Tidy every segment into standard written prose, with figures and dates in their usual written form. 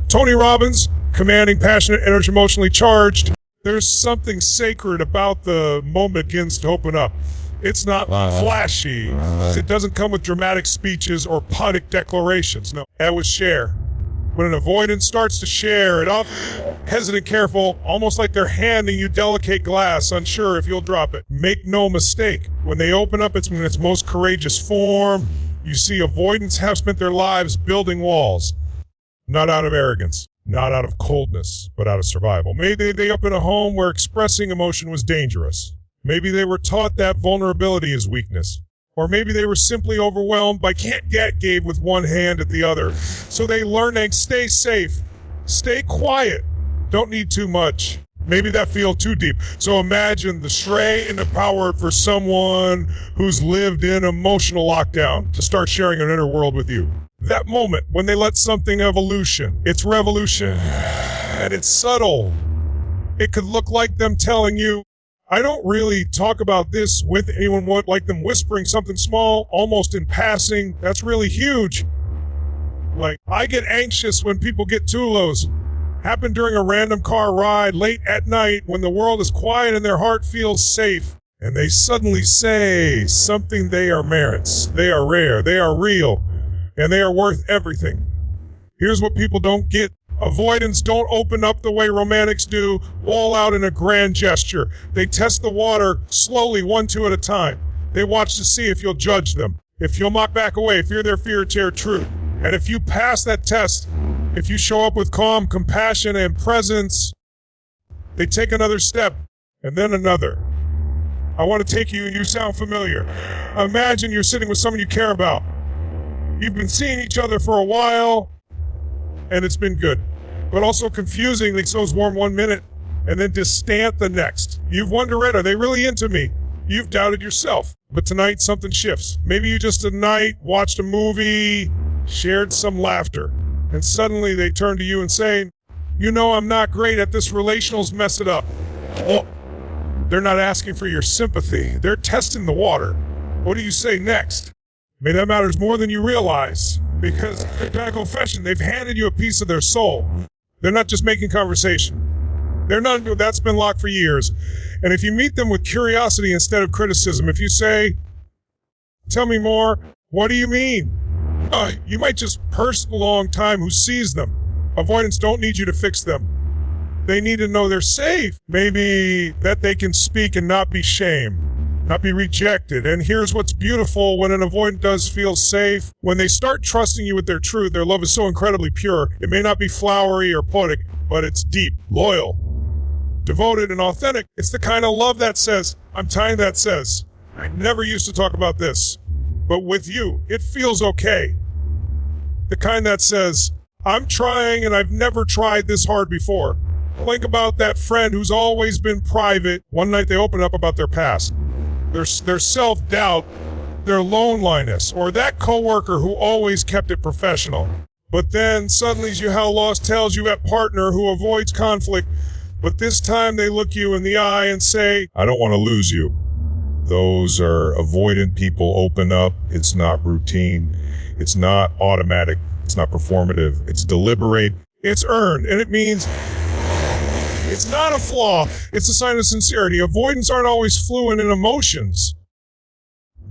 Tony Robbins, commanding, passionate, energy, emotionally charged. There's something sacred about the moment it begins to open up. It's not flashy. It doesn't come with dramatic speeches or public declarations. No, that was share. When an avoidant starts to share it off, hesitant, careful, almost like they're handing you delicate glass, unsure if you'll drop it. Make no mistake, when they open up, it's in its most courageous form. You see, avoidants have spent their lives building walls, not out of arrogance, not out of coldness, but out of survival. Maybe they up in a home where expressing emotion was dangerous. Maybe they were taught that vulnerability is weakness. Or maybe they were simply overwhelmed by can't get gave with one hand at the other. So they learned to stay safe, stay quiet, don't need too much. Maybe that feels too deep. So imagine the strength and the power for someone who's lived in emotional lockdown to start sharing an inner world with you. That moment when they let something evolution, it's revolution, and it's subtle. It could look like them telling you, I don't really talk about this with anyone, like them whispering something small, almost in passing. That's really huge. Like, I get anxious when people get too lows. Happened during a random car ride late at night when the world is quiet and their heart feels safe. And they suddenly say something they are merits. They are rare. They are real. And they are worth everything. Here's what people don't get. Avoidants don't open up the way romantics do, all out in a grand gesture. They test the water slowly, 1, 2 at a time. They watch to see if you'll judge them, if you'll mock back away, if you're their fear, tear true. And if you pass that test, if you show up with calm, compassion, and presence, they take another step, and then another. I want to take you sound familiar. Imagine you're sitting with someone you care about. You've been seeing each other for a while, and it's been good, but also confusing. They so warm 1 minute and then distant the next. You've wondered, are they really into me? You've doubted yourself, but tonight something shifts. Maybe you just tonight watched a movie, shared some laughter, and suddenly they turn to you and say, you know, I'm not great at this, relationals mess it up. Well, they're not asking for your sympathy. They're testing the water. What do you say next? Maybe that matters more than you realize. Because, by confession, they've handed you a piece of their soul. They're not just making conversation. They're not, that's been locked for years. And if you meet them with curiosity instead of criticism, if you say, tell me more, what do you mean? You might just purse a long time who sees them. Avoidants don't need you to fix them. They need to know they're safe. Maybe that they can speak and not be shamed. Not be rejected. And here's what's beautiful when an avoidant does feel safe. When they start trusting you with their truth, their love is so incredibly pure. It may not be flowery or poetic, but it's deep, loyal, devoted, and authentic. It's the kind of love that says, I'm tired, that says, I never used to talk about this, but with you, it feels okay. The kind that says, I'm trying and I've never tried this hard before. Think about that friend who's always been private. One night they open up about their past. Their self-doubt, their loneliness, or that coworker who always kept it professional. But then suddenly you how lost tells you that partner who avoids conflict, but this time they look you in the eye and say, I don't want to lose you. Those are avoidant people open up. It's not routine. It's not automatic. It's not performative. It's deliberate. It's earned. And it means it's not a flaw. It's a sign of sincerity. Avoidants aren't always fluent in emotions.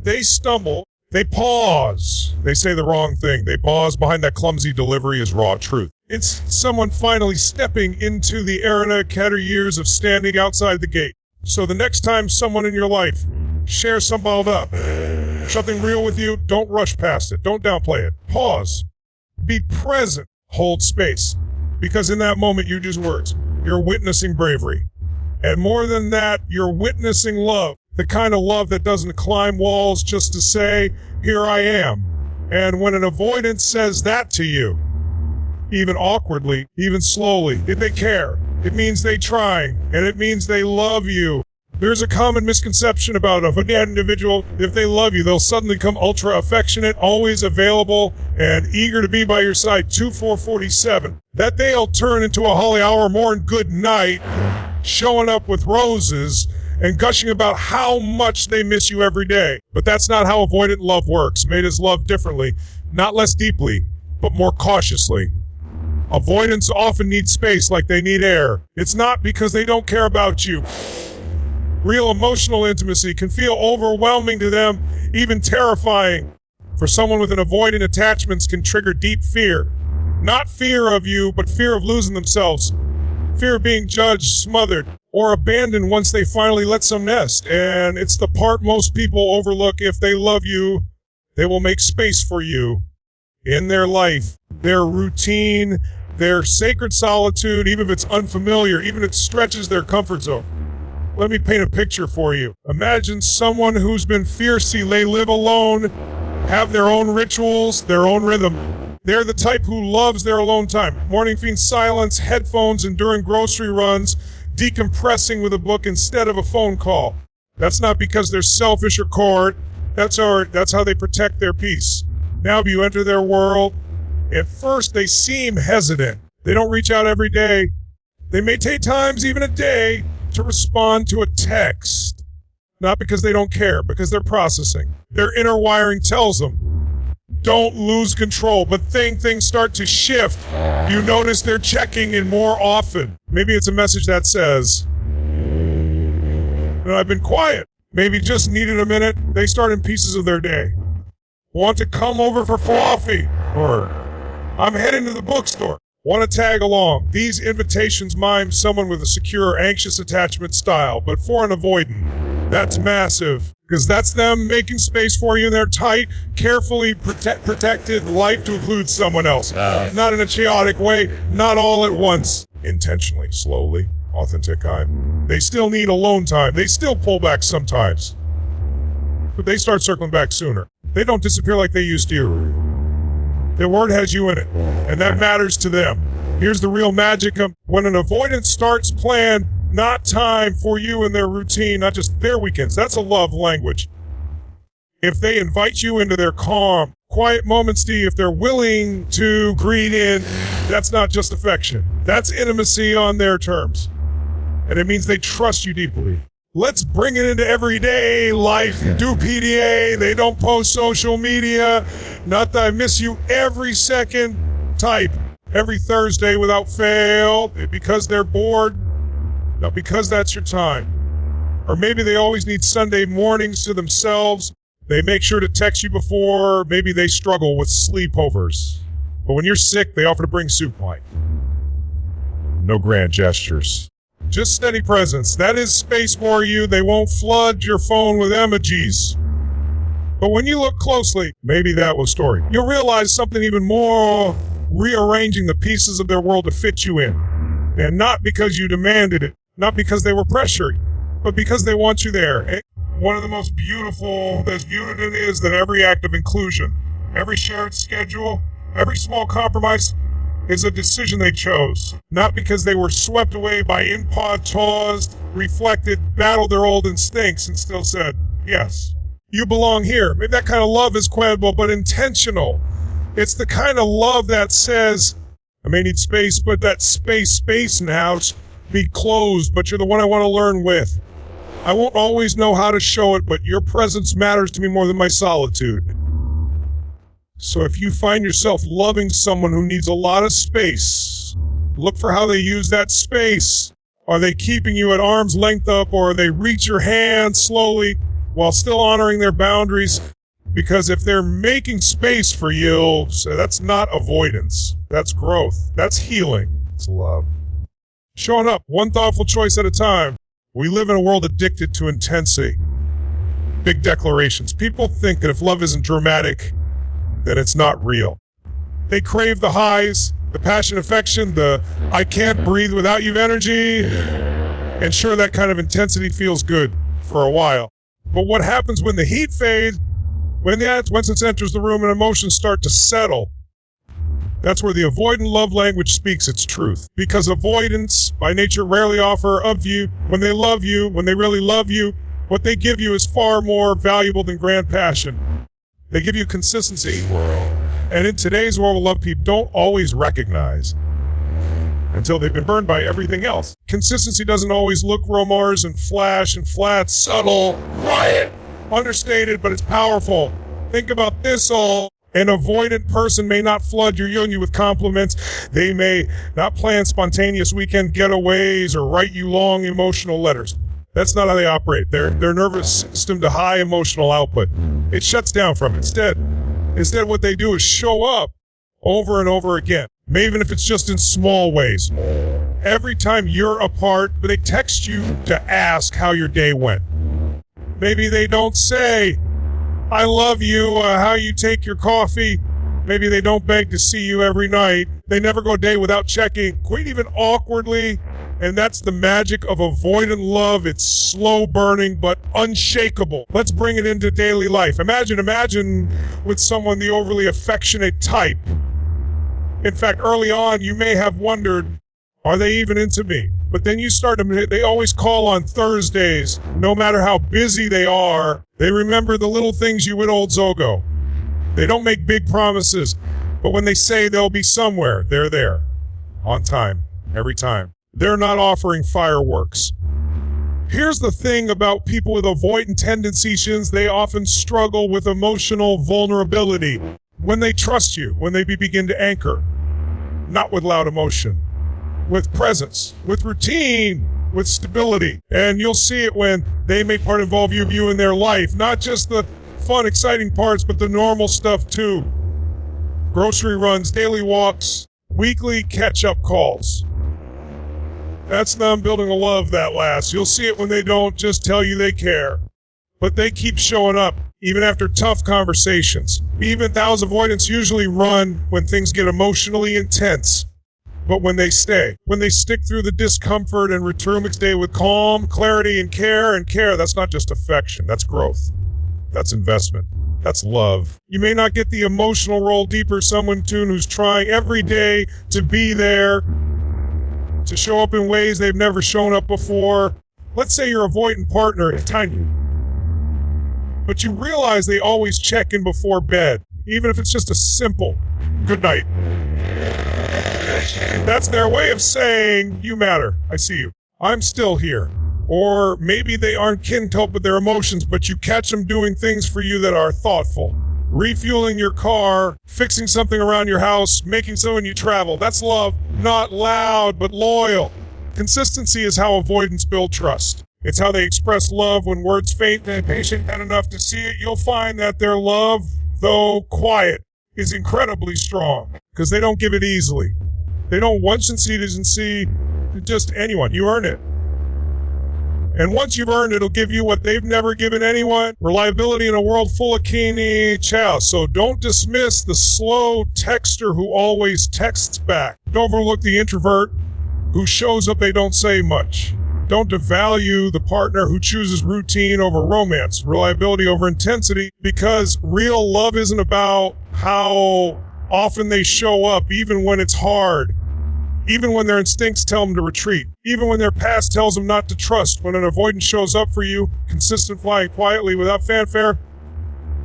They stumble. They pause. They say the wrong thing. They pause. Behind that clumsy delivery is raw truth. It's someone finally stepping into the arena after years of standing outside the gate. So the next time someone in your life shares some balled up, something real with you, don't rush past it. Don't downplay it. Pause. Be present. Hold space. Because in that moment, you use words. You're witnessing bravery. And more than that, you're witnessing love. The kind of love that doesn't climb walls just to say, here I am. And when an avoidant says that to you, even awkwardly, even slowly, if they care, it means they try, and it means they love you. There's a common misconception about an individual. If they love you, they'll suddenly become ultra affectionate, always available, and eager to be by your side 24/47. That they'll turn into a holly hour more and good night, showing up with roses and gushing about how much they miss you every day. But that's not how avoidant love works. Made us love differently, not less deeply, but more cautiously. Avoidants often need space like they need air. It's not because they don't care about you. Real emotional intimacy can feel overwhelming to them, even terrifying. For someone with an avoidant, attachments can trigger deep fear. Not fear of you, but fear of losing themselves. Fear of being judged, smothered, or abandoned once they finally let some nest. And it's the part most people overlook. If they love you, they will make space for you in their life, their routine, their sacred solitude, even if it's unfamiliar, even if it stretches their comfort zone. Let me paint a picture for you. Imagine someone who's been fiercely, they live alone, have their own rituals, their own rhythm. They're the type who loves their alone time. Morning fiend silence, headphones, and during grocery runs, decompressing with a book instead of a phone call. That's not because they're selfish or cold. That's how they protect their peace. Now if you enter their world, at first they seem hesitant. They don't reach out every day. They may take times, even a day, to respond to a text. Not because they don't care, because they're processing. Their inner wiring tells them, don't lose control, but things start to shift. You notice they're checking in more often. Maybe it's a message that says, I've been quiet. Maybe just needed a minute. They start in pieces of their day. Want to come over for coffee? Or I'm heading to the bookstore. Want to tag along? These invitations mime someone with a secure, anxious attachment style, but for an avoidant, that's massive. Because that's them making space for you in their tight, carefully protected life to include someone else. Not in a chaotic way, not all at once. Intentionally, slowly, authentic time. They still need alone time. They still pull back sometimes. But they start circling back sooner. They don't disappear like they used to. Their word has you in it, and that matters to them. Here's the real magic of when an avoidant starts planned, not time for you and their routine, not just their weekends. That's a love language. If they invite you into their calm, quiet moments, if they're willing to greet in, that's not just affection. That's intimacy on their terms. And it means they trust you deeply. Let's bring it into everyday life. Do PDA. They don't post social media. Not that I miss you every second. Type every Thursday without fail because they're bored. Not because that's your time. Or maybe they always need Sunday mornings to themselves. They make sure to text you before. Maybe they struggle with sleepovers. But when you're sick, they offer to bring soup line. No grand gestures. Just steady presence. That is space for you. They won't flood your phone with emojis. But when you look closely, maybe that was story. You'll realize something even more, rearranging the pieces of their world to fit you in. And not because you demanded it, not because they were pressured, but because they want you there. And one of the most beautiful that's viewed it is that every act of inclusion, every shared schedule, every small compromise, is a decision they chose, not because they were swept away by imposed, reflected, battled their old instincts and still said, yes, you belong here. Maybe that kind of love is credible, but intentional. It's the kind of love that says, I may need space, but that space now be closed, but you're the one I want to learn with. I won't always know how to show it, but your presence matters to me more than my solitude. So if you find yourself loving someone who needs a lot of space, look for how they use that space. Are they keeping you at arm's length up, or they reach your hand slowly while still honoring their boundaries? Because if they're making space for you, so that's not avoidance. That's growth. That's healing. It's love. Showing up one thoughtful choice at a time. We live in a world addicted to intensity. Big declarations. People think that if love isn't dramatic, that it's not real. They crave the highs, the passion, affection, the I can't breathe without you energy. And sure, that kind of intensity feels good for a while. But what happens when the heat fades, once it enters the room and emotions start to settle, that's where the avoidant love language speaks its truth. Because avoidants, by nature, rarely offer of you. When they love you, when they really love you, what they give you is far more valuable than grand passion. They give you consistency. And in today's world, love people don't always recognize until they've been burned by everything else. Consistency doesn't always look romars and flash and flat, subtle, quiet, understated, but it's powerful. Think about this all. An avoidant person may not flood your union with compliments. They may not plan spontaneous weekend getaways or write you long emotional letters. That's not how they operate. Their nervous system to high emotional output. It shuts down from it. Instead, what they do is show up over and over again. Maybe even if it's just in small ways. Every time you're apart, they text you to ask how your day went. Maybe they don't say, I love you, how you take your coffee. Maybe they don't beg to see you every night. They never go a day without checking, quite even awkwardly. And that's the magic of avoidant love. It's slow burning, but unshakable. Let's bring it into daily life. Imagine with someone the overly affectionate type. In fact, early on, you may have wondered, are they even into me? But then you start to, they always call on Thursdays. No matter how busy they are, they remember the little things you with old Zogo. They don't make big promises, but when they say they'll be somewhere, they're there. On time, every time. They're not offering fireworks. Here's the thing about people with avoidant tendencies, they often struggle with emotional vulnerability. When they trust you, when they begin to anchor, not with loud emotion, with presence, with routine, with stability. And you'll see it when they make part involve you in their life, not just the fun, exciting parts, but the normal stuff too. Grocery runs, daily walks, weekly catch-up calls. That's them building a love that lasts. You'll see it when they don't just tell you they care, but they keep showing up, even after tough conversations. Even thous avoidants usually run when things get emotionally intense. But when they stick through the discomfort and return next day with calm, clarity, and care, that's not just affection, that's growth. That's investment. That's love. You may not get the emotional roll deeper someone who's trying every day to be there, to show up in ways they've never shown up before. Let's say your avoidant partner is tiny, but you realize they always check in before bed, even if it's just a simple good night. That's their way of saying, you matter, I see you, I'm still here. Or maybe they aren't kin-told with their emotions, but you catch them doing things for you that are thoughtful. Refueling your car, fixing something around your house, making so when you travel. That's love, not loud, but loyal. Consistency is how avoidants build trust. It's how they express love when words faint and patient not enough to see it. You'll find that their love, though quiet, is incredibly strong, because they don't give it easily. They don't once and see to just anyone. You earn it. And once you've earned it, it'll give you what they've never given anyone. Reliability in a world full of keeney chow. So don't dismiss the slow texter who always texts back. Don't overlook the introvert who shows up, they don't say much. Don't devalue the partner who chooses routine over romance, reliability over intensity, because real love isn't about how often they show up, even when it's hard. Even when their instincts tell them to retreat. Even when their past tells them not to trust. When an avoidant shows up for you, consistent flying quietly without fanfare,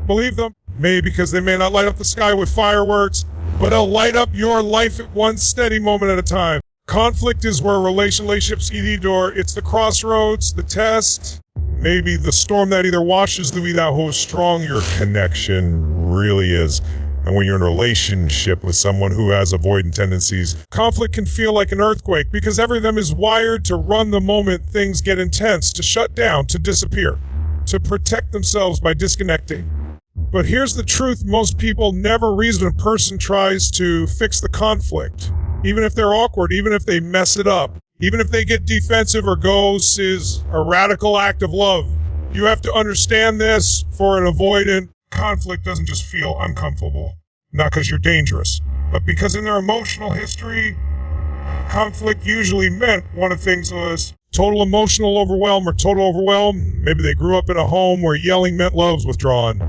believe them. Maybe because they may not light up the sky with fireworks, but they'll light up your life at one steady moment at a time. Conflict is where relationships either, it's the crossroads, the test, maybe the storm that either washes through that how strong your connection really is. And when you're in a relationship with someone who has avoidant tendencies, conflict can feel like an earthquake because every of them is wired to run the moment things get intense, to shut down, to disappear, to protect themselves by disconnecting. But here's the truth, most people never reason a person tries to fix the conflict. Even if they're awkward, even if they mess it up, even if they get defensive or ghosts is a radical act of love. You have to understand this. For an avoidant, conflict doesn't just feel uncomfortable, not because you're dangerous, but because in their emotional history, conflict usually meant one of things was total emotional overwhelm or total overwhelm. Maybe they grew up in a home where yelling meant love was withdrawn,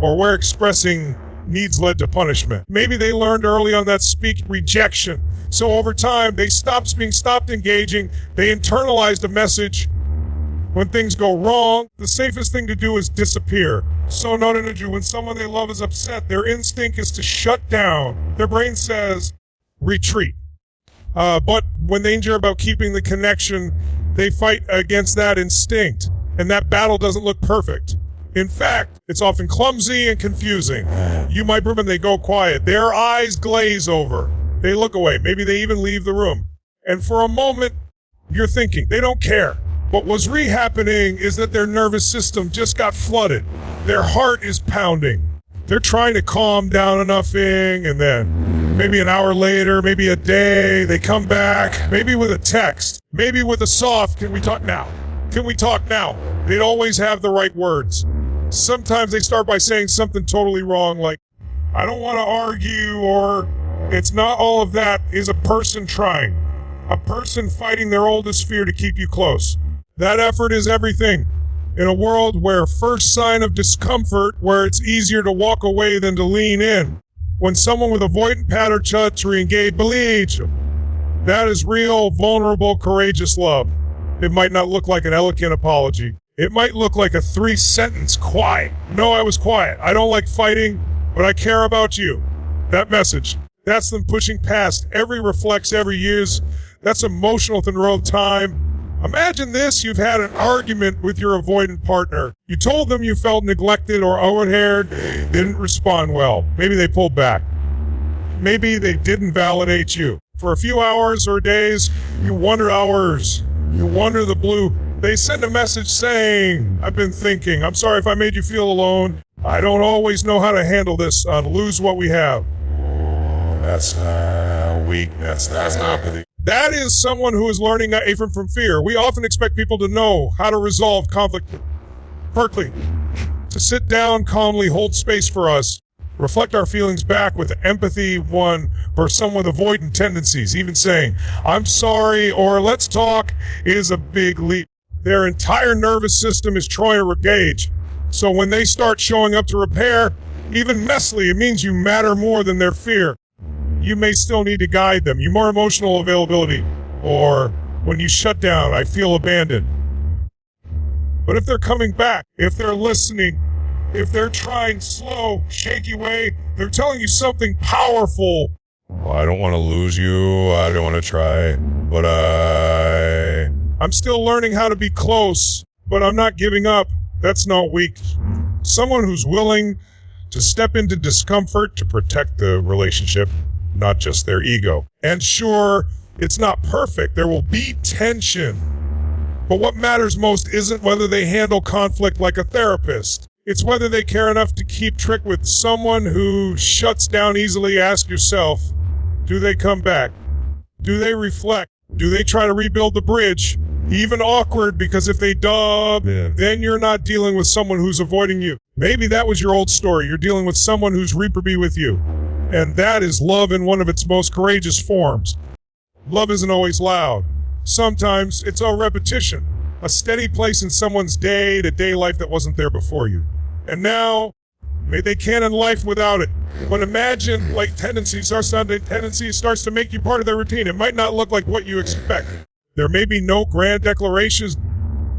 or where expressing needs led to punishment. Maybe they learned early on that speak rejection. So over time, they stopped engaging. They internalized a message. When things go wrong, the safest thing to do is disappear. So note in when someone they love is upset, their instinct is to shut down. Their brain says, retreat. But when they care about keeping the connection, they fight against that instinct. And that battle doesn't look perfect. In fact, it's often clumsy and confusing. You might remember they go quiet. Their eyes glaze over. They look away. Maybe they even leave the room. And for a moment, you're thinking, they don't care. What was happening is that their nervous system just got flooded. Their heart is pounding. They're trying to calm down enough, and then maybe an hour later, maybe a day, they come back, maybe with a text, maybe with a soft, can we talk now? Can we talk now? They'd always have the right words. Sometimes they start by saying something totally wrong, like, I don't want to argue, or it's not all of that, is a person trying. A person fighting their oldest fear to keep you close. That effort is everything. In a world where first sign of discomfort, where it's easier to walk away than to lean in. When someone with avoidant pattern to re-engage, believe, that is real, vulnerable, courageous love. It might not look like an eloquent apology. It might look like a 3-sentence quiet. No, I was quiet. I don't like fighting, but I care about you. That message. That's them pushing past every reflex, every use. That's emotional within real time. Imagine this, you've had an argument with your avoidant partner. You told them you felt neglected or overheard, didn't respond well. Maybe they pulled back. Maybe they didn't validate you. For a few hours or days, you wonder the blue. They send a message saying, I've been thinking, I'm sorry if I made you feel alone. I don't always know how to handle this, lose what we have. That's weakness, that's apathy. That is someone who is learning from fear. We often expect people to know how to resolve conflict quickly, to sit down calmly, hold space for us, reflect our feelings back with empathy, for someone with avoidant tendencies. Even saying, I'm sorry, or let's talk, is a big leap. Their entire nervous system is trying to engage. So when they start showing up to repair, even messily, it means you matter more than their fear. You may still need to guide them. You more emotional availability. Or when you shut down, I feel abandoned. But if they're coming back, if they're listening, if they're trying slow, shaky way, they're telling you something powerful. Well, I don't want to lose you. I don't want to try. But I'm still learning how to be close. But I'm not giving up. That's not weak. Someone who's willing to step into discomfort to protect the relationship. Not just their ego. And sure, it's not perfect. There will be tension. But what matters most isn't whether they handle conflict like a therapist. It's whether they care enough to keep trick with someone who shuts down easily. Ask yourself, do they come back? Do they reflect? Do they try to rebuild the bridge? Even awkward, because if they dub, then you're not dealing with someone who's avoiding you. Maybe that was your old story. You're dealing with someone who's reprobate with you. And that is love in one of its most courageous forms. Love isn't always loud. Sometimes it's a repetition, a steady place in someone's day-to-day life that wasn't there before you. And now, maybe they can't in life without it. But imagine, tendency starts to make you part of their routine. It might not look like what you expect. There may be no grand declarations,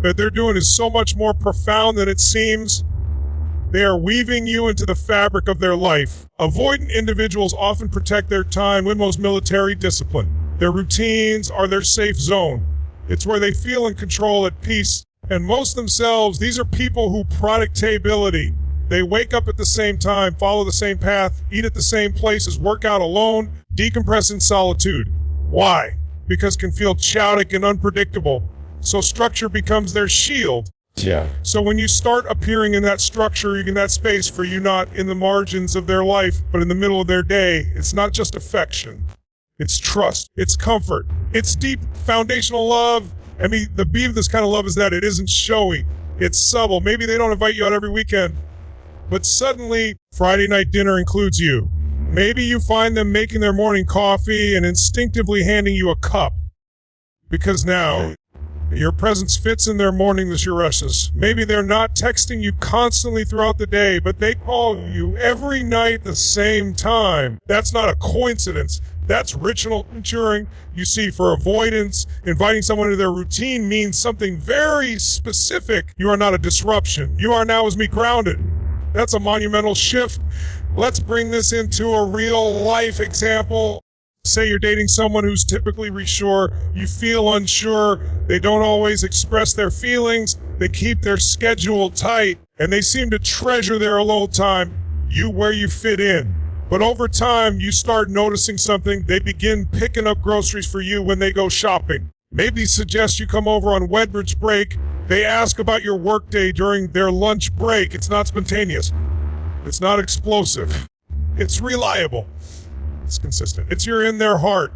but they're doing is so much more profound than it seems. They are weaving you into the fabric of their life. Avoidant individuals often protect their time with most military discipline. Their routines are their safe zone. It's where they feel in control, at peace. And most themselves, these are people who predictability. They wake up at the same time, follow the same path, eat at the same places, work out alone, decompress in solitude. Why? Because it can feel chaotic and unpredictable. So structure becomes their shield. Yeah. So when you start appearing in that structure, in that space for you, not in the margins of their life, but in the middle of their day, it's not just affection. It's trust. It's comfort. It's deep foundational love. I mean, the beauty of this kind of love is that it isn't showy. It's subtle. Maybe they don't invite you out every weekend, but suddenly Friday night dinner includes you. Maybe you find them making their morning coffee and instinctively handing you a cup. Because now your presence fits in their morning rushes. Maybe they're not texting you constantly throughout the day, but they call you every night at the same time. That's not a coincidence. That's ritual maturing. You see, for avoidance, inviting someone into their routine means something very specific. You are not a disruption. You are now as me grounded. That's a monumental shift. Let's bring this into a real life example. Say you're dating someone who's typically unsure, you feel unsure, they don't always express their feelings, they keep their schedule tight, and they seem to treasure their alone time, where you fit in. But over time, you start noticing something. They begin picking up groceries for you when they go shopping. Maybe suggest you come over on Wedbridge break. They ask about your workday during their lunch break. It's not spontaneous. It's not explosive. It's reliable. It's consistent. You're in their heart.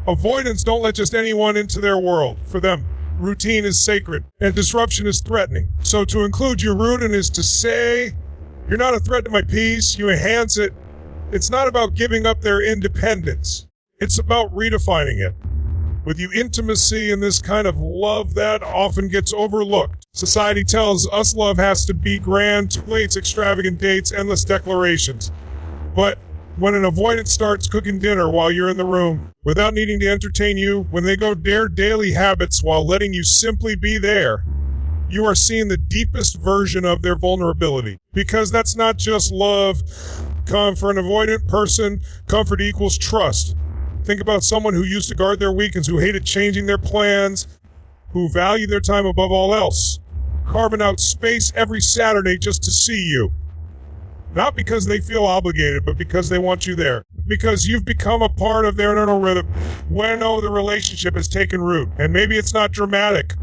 Avoidants don't let just anyone into their world. For them, routine is sacred and disruption is threatening. So to include your routine is to say, you're not a threat to my peace. You enhance it. It's not about giving up their independence. It's about redefining it. With you, intimacy and this kind of love that often gets overlooked. Society tells us love has to be grand, plates, extravagant dates, endless declarations. But when an avoidant starts cooking dinner while you're in the room, without needing to entertain you, when they go their daily habits while letting you simply be there, you are seeing the deepest version of their vulnerability. Because that's not just love. For an avoidant person, comfort equals trust. Think about someone who used to guard their weekends, who hated changing their plans, who valued their time above all else, carving out space every Saturday just to see you. Not because they feel obligated, but because they want you there. Because you've become a part of their internal rhythm when the relationship has taken root. And maybe it's not dramatic.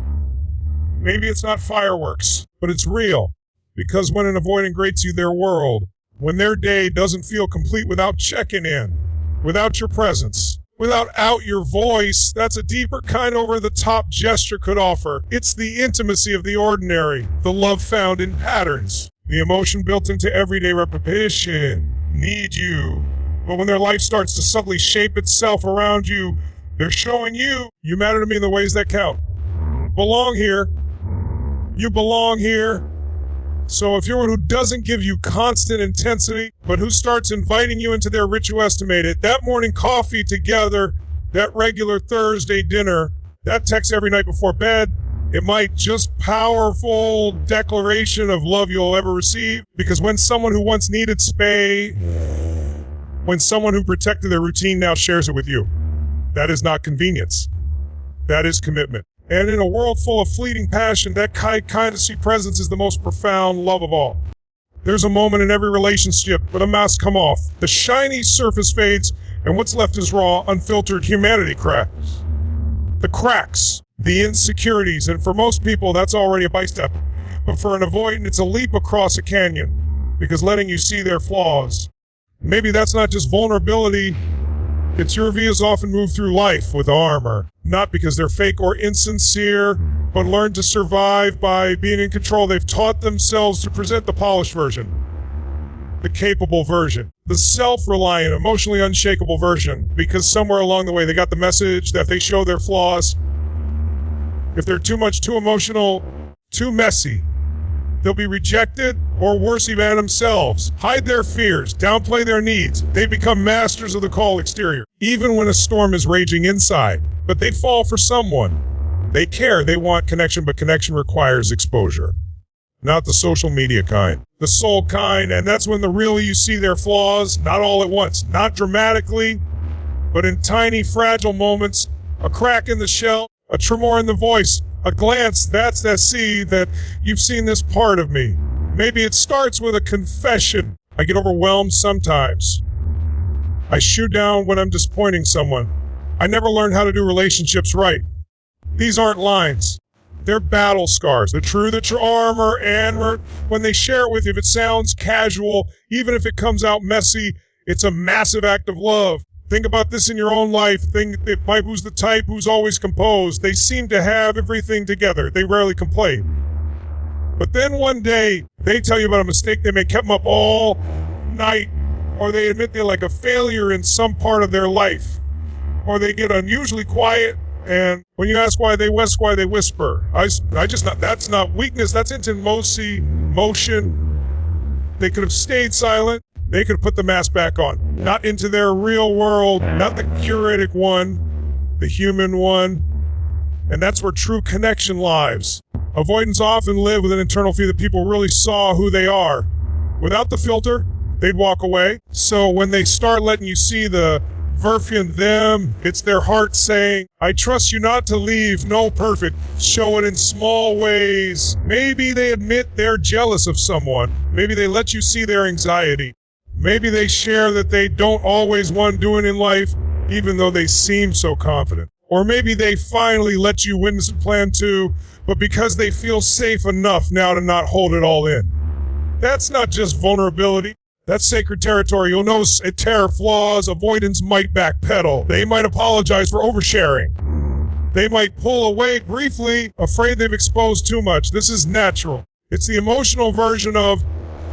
Maybe it's not fireworks, but it's real. Because when an avoidant grates you their world, when their day doesn't feel complete without checking in, without your presence, without your voice, that's a deeper kind over-the-top gesture could offer. It's the intimacy of the ordinary, the love found in patterns, the emotion built into everyday repetition. Need you. But when their life starts to subtly shape itself around you, they're showing you matter to me in the ways that count. Belong here. You belong here. So if you're one who doesn't give you constant intensity, but who starts inviting you into their ritual, estimate it, that morning coffee together, that regular Thursday dinner, that text every night before bed, it might just powerful declaration of love you'll ever receive. Because when someone who once needed space, when someone who protected their routine now shares it with you, that is not convenience. That is commitment. And in a world full of fleeting passion, that kindness presence is the most profound love of all. There's a moment in every relationship where the mask come off, the shiny surface fades, and what's left is raw, unfiltered humanity cracks. The cracks, the insecurities, and for most people, that's already a bystep. But for an avoidant, it's a leap across a canyon, because letting you see their flaws. Maybe that's not just vulnerability. It's your views often move through life with armor, not because they're fake or insincere, but learn to survive by being in control. They've taught themselves to present the polished version, the capable version, the self-reliant, emotionally unshakable version, because somewhere along the way they got the message that they show their flaws. If they're too much, too emotional, too messy, they'll be rejected, or worse, even themselves. Hide their fears, downplay their needs. They become masters of the cold exterior, even when a storm is raging inside. But they fall for someone. They care, they want connection, but connection requires exposure. Not the social media kind, the soul kind, and that's when you see their flaws, not all at once, not dramatically, but in tiny, fragile moments, a crack in the shell, a tremor in the voice, a glance, that's that see that you've seen this part of me. Maybe it starts with a confession. I get overwhelmed sometimes. I shoot down when I'm disappointing someone. I never learned how to do relationships right. These aren't lines. They're battle scars. They're true that your armor and when they share it with you, if it sounds casual, even if it comes out messy, it's a massive act of love. Think about this in your own life. Who's the type who's always composed. They seem to have everything together. They rarely complain. But then one day, they tell you about a mistake they made, kept them up all night, or they admit they're like a failure in some part of their life, or they get unusually quiet, and when you ask why they whisper. That's not weakness, that's intimacy, motion. They could have stayed silent. They could put the mask back on. Not into their real world, not the curated one, the human one. And that's where true connection lies. Avoidants often live with an internal fear that people really saw who they are. Without the filter, they'd walk away. So when they start letting you see the verfing them. It's their heart saying, I trust you not to leave. No, perfect. Show it in small ways. Maybe they admit they're jealous of someone. Maybe they let you see their anxiety. Maybe they share that they don't always want doing in life, even though they seem so confident. Or maybe they finally let you witness a plan too, but because they feel safe enough now to not hold it all in. That's not just vulnerability. That's sacred territory. You'll notice at terror flaws, avoidants might backpedal. They might apologize for oversharing. They might pull away briefly, afraid they've exposed too much. This is natural. It's the emotional version of,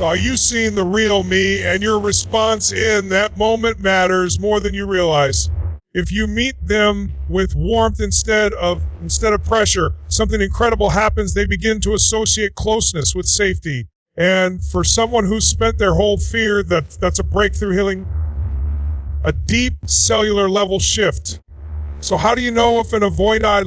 are you seeing the real me? And your response in that moment matters more than you realize. If you meet them with warmth instead of pressure, something incredible happens. They begin to associate closeness with safety. And for someone who's spent their whole fear, that's a breakthrough healing, a deep cellular level shift. So how do you know if an avoidant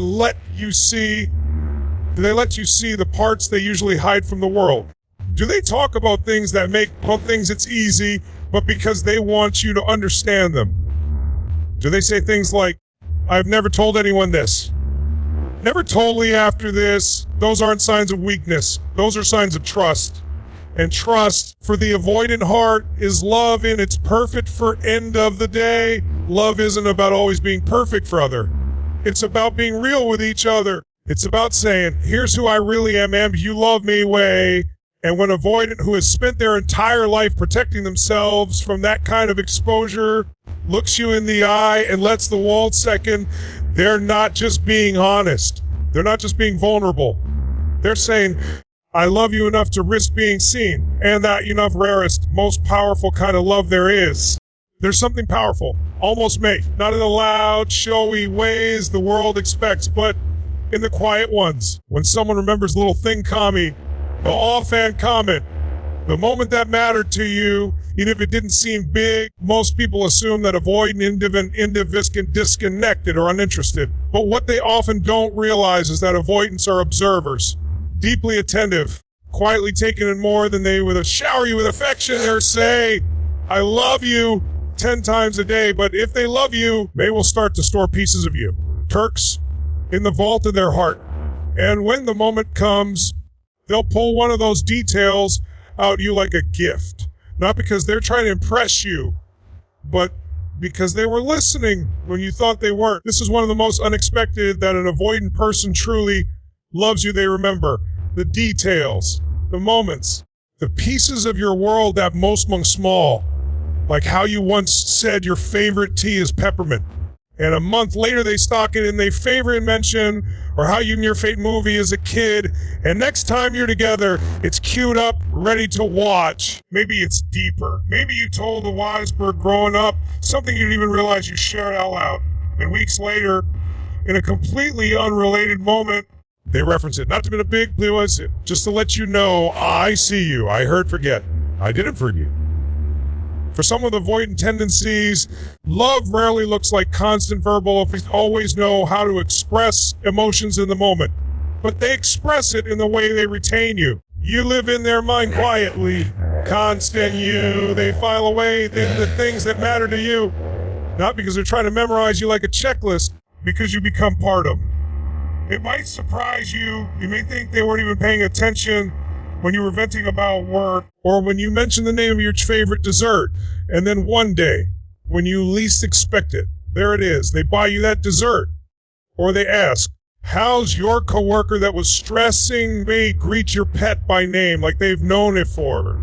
do they let you see the parts they usually hide from the world? Do they talk about things that make things it's easy, but because they want you to understand them? Do they say things like, I've never told anyone this. Never told me after this. Those aren't signs of weakness. Those are signs of trust. And trust for the avoidant heart is love in its perfect for end of the day. Love isn't about always being perfect for other. It's about being real with each other. It's about saying, here's who I really am, and you love me way. And when avoidant who has spent their entire life protecting themselves from that kind of exposure looks you in the eye and lets the wall second, they're not just being honest. They're not just being vulnerable. They're saying, I love you enough to risk being seen, and that enough rarest, most powerful kind of love there is. There's something powerful, almost made, not in the loud, showy ways the world expects, but in the quiet ones. When someone remembers a little thing coming, the offhand comment, the moment that mattered to you, even if it didn't seem big, most people assume that avoidant, individual, disconnected, or uninterested. But what they often don't realize is that avoidants are observers, deeply attentive, quietly taking in more than they would shower you with affection or say, I love you 10 times a day. But if they love you, they will start to store pieces of you, Turks, in the vault of their heart. And when the moment comes, they'll pull one of those details out you like a gift. Not because they're trying to impress you, but because they were listening when you thought they weren't. This is one of the most unexpected that an avoidant person truly loves you. They remember the details, the moments, the pieces of your world that most among small, like how you once said your favorite tea is peppermint. And a month later, they stock it in their favorite mention, or how you in your favorite movie as a kid. And next time you're together, it's queued up, ready to watch. Maybe it's deeper. Maybe you told the Weisberg growing up something you didn't even realize you shared out loud. And weeks later, in a completely unrelated moment, they reference it. Not to be a big deal, just to let you know, I see you. I heard forget. I didn't forget. For some with avoidant tendencies, love rarely looks like constant verbal if we always know how to express emotions in the moment. But they express it in the way they retain you. You live in their mind quietly. Constant you. They file away the things that matter to you. Not because they're trying to memorize you like a checklist, because you become part of them. It might surprise you. You may think they weren't even paying attention when you were venting about work, or when you mentioned the name of your favorite dessert. And then one day, when you least expect it, there it is. They buy you that dessert. Or they ask, how's your coworker that was stressing me greet your pet by name like they've known it for?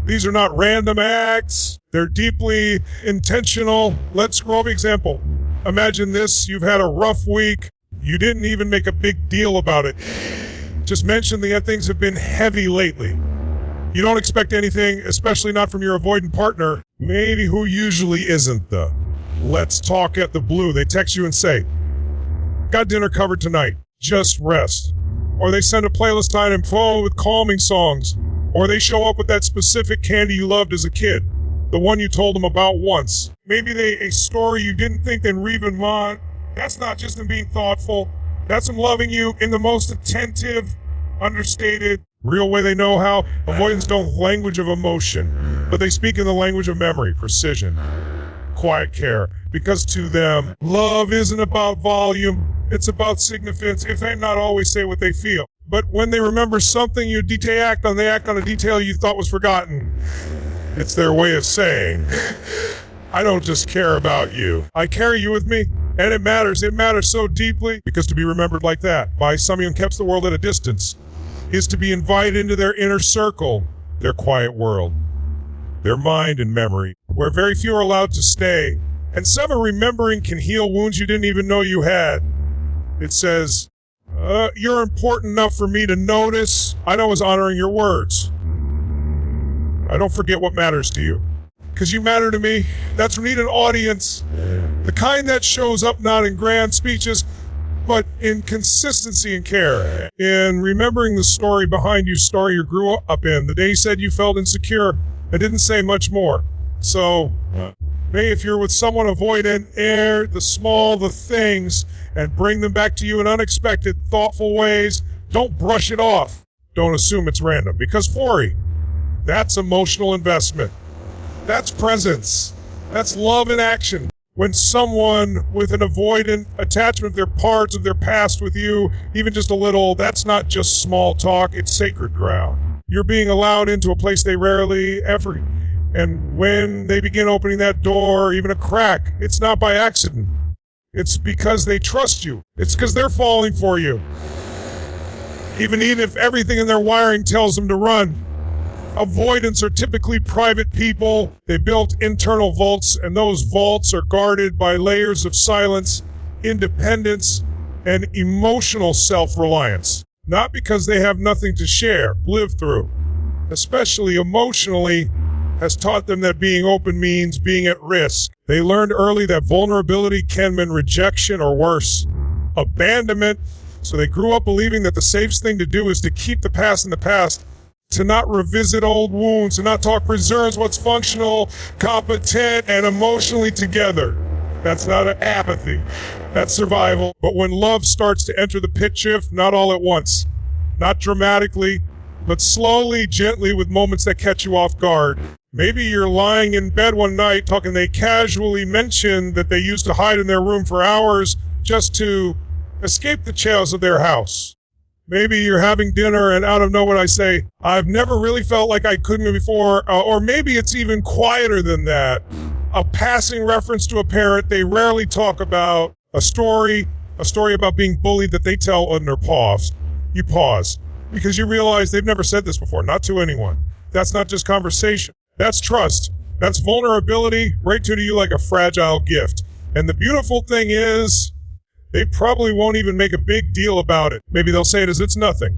These are not random acts. They're deeply intentional. Let's go over example. Imagine this. You've had a rough week. You didn't even make a big deal about it. Just mention that things have been heavy lately. You don't expect anything, especially not from your avoidant partner, maybe who usually isn't the let's talk at the blue. They text you and say, got dinner covered tonight, just rest. Or they send a playlist item full with calming songs. Or they show up with that specific candy you loved as a kid, the one you told them about once. Maybe a story you didn't think they'd even want. That's not just them being thoughtful. That's them loving you in the most attentive, understated, real way they know how. Avoidants don't language of emotion, but they speak in the language of memory, precision, quiet care, because to them, love isn't about volume, it's about significance. If they not always say what they feel, but when they remember something you act on, they act on a detail you thought was forgotten. It's their way of saying, I don't just care about you, I carry you with me. And it matters so deeply, because to be remembered like that by someone who keeps the world at a distance is to be invited into their inner circle, their quiet world, their mind and memory, where very few are allowed to stay. And some remembering can heal wounds you didn't even know you had. It says, you're important enough for me to notice. I know is honoring your words. I don't forget what matters to you, because you matter to me. That's when we need an audience, the kind that shows up not in grand speeches, but in consistency and care, in remembering the story behind you, story you grew up in, the day you said you felt insecure and didn't say much more. So, if you're with someone avoidant, air the small, the things, and bring them back to you in unexpected, thoughtful ways. Don't brush it off. Don't assume it's random, because that's emotional investment. That's presence. That's love in action. When someone with an avoidant attachment, their parts of their past with you, even just a little, that's not just small talk, it's sacred ground. You're being allowed into a place they rarely ever. And when they begin opening that door, even a crack, it's not by accident. It's because they trust you. It's because they're falling for you. Even if everything in their wiring tells them to run. Avoidants are typically private people. They built internal vaults, and those vaults are guarded by layers of silence, independence, and emotional self-reliance. Not because they have nothing to share, live through. Especially emotionally, has taught them that being open means being at risk. They learned early that vulnerability can mean rejection or worse, abandonment. So they grew up believing that the safest thing to do is to keep the past in the past, to not revisit old wounds, to not talk preserves what's functional, competent, and emotionally together. That's not an apathy. That's survival. But when love starts to enter the pitch shift, not all at once, not dramatically, but slowly, gently, with moments that catch you off guard. Maybe you're lying in bed one night talking, they casually mention that they used to hide in their room for hours just to escape the chaos of their house. Maybe you're having dinner and out of nowhere I say, I've never really felt like I couldn't before. Or maybe it's even quieter than that. A passing reference to a parent they rarely talk about. A story about being bullied that they tell under pause. You pause because you realize they've never said this before, not to anyone. That's not just conversation. That's trust. That's vulnerability right to you like a fragile gift. And the beautiful thing is, they probably won't even make a big deal about it. Maybe they'll say it as it's nothing.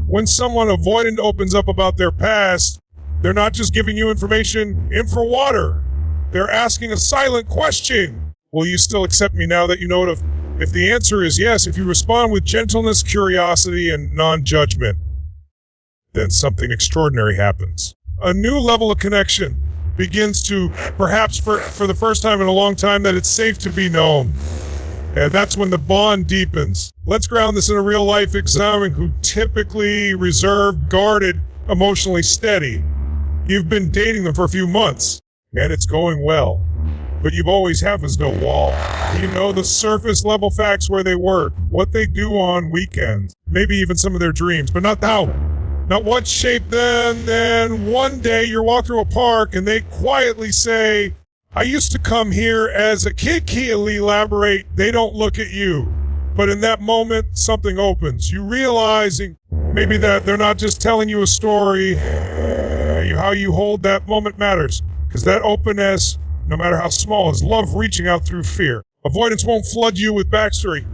When someone avoidant opens up about their past, they're not just giving you information in for water. They're asking a silent question. Will you still accept me now that you know it? If the answer is yes, if you respond with gentleness, curiosity, and non-judgment, then something extraordinary happens. A new level of connection begins to, perhaps for the first time in a long time, that it's safe to be known. And that's when the bond deepens. Let's ground this in a real life example who typically reserved, guarded, emotionally steady. You've been dating them for a few months, and it's going well. But you've always had was no wall. You know the surface level facts, where they work, what they do on weekends, maybe even some of their dreams, but not how. Not what shape them. Then one day you're walking through a park and they quietly say, I used to come here as a kid. Keenly elaborate, they don't look at you. But in that moment, something opens. You realizing maybe that they're not just telling you a story. How you hold that moment matters. Because that openness, no matter how small, is love reaching out through fear. Avoidance won't flood you with backstory.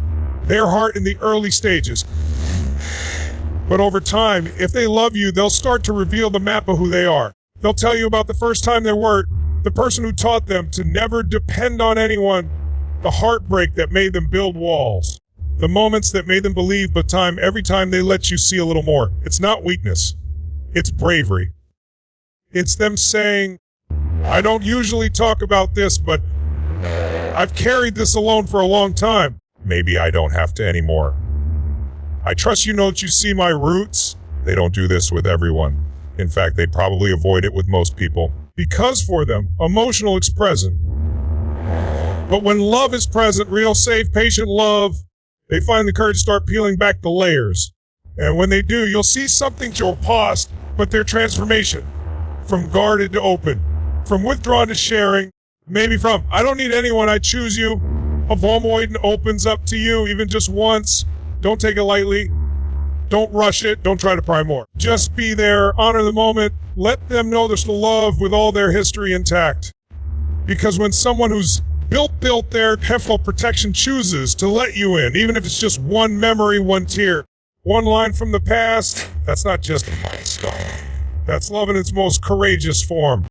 Their heart in the early stages. But over time, if they love you, they'll start to reveal the map of who they are. They'll tell you about the first time they weren't, the person who taught them to never depend on anyone, the heartbreak that made them build walls, the moments that made them believe, but every time they let you see a little more. It's not weakness. It's bravery. It's them saying, I don't usually talk about this, but I've carried this alone for a long time. Maybe I don't have to anymore. I trust you know that you see my roots. They don't do this with everyone. In fact, they'd probably avoid it with most people. because for them, emotional is present. But when love is present, real, safe, patient love, they find the courage to start peeling back the layers. And when they do, you'll see something to pause, but their transformation from guarded to open, from withdrawn to sharing, maybe from, I don't need anyone, I choose you. Avoidant opens up to you, even just once. Don't take it lightly. Don't rush it. Don't try to pry more. Just be there. Honor the moment. Let them know there's love with all their history intact. Because when someone who's built their hefty protection chooses to let you in, even if it's just one memory, one tear, one line from the past, that's not just a milestone. That's love in its most courageous form.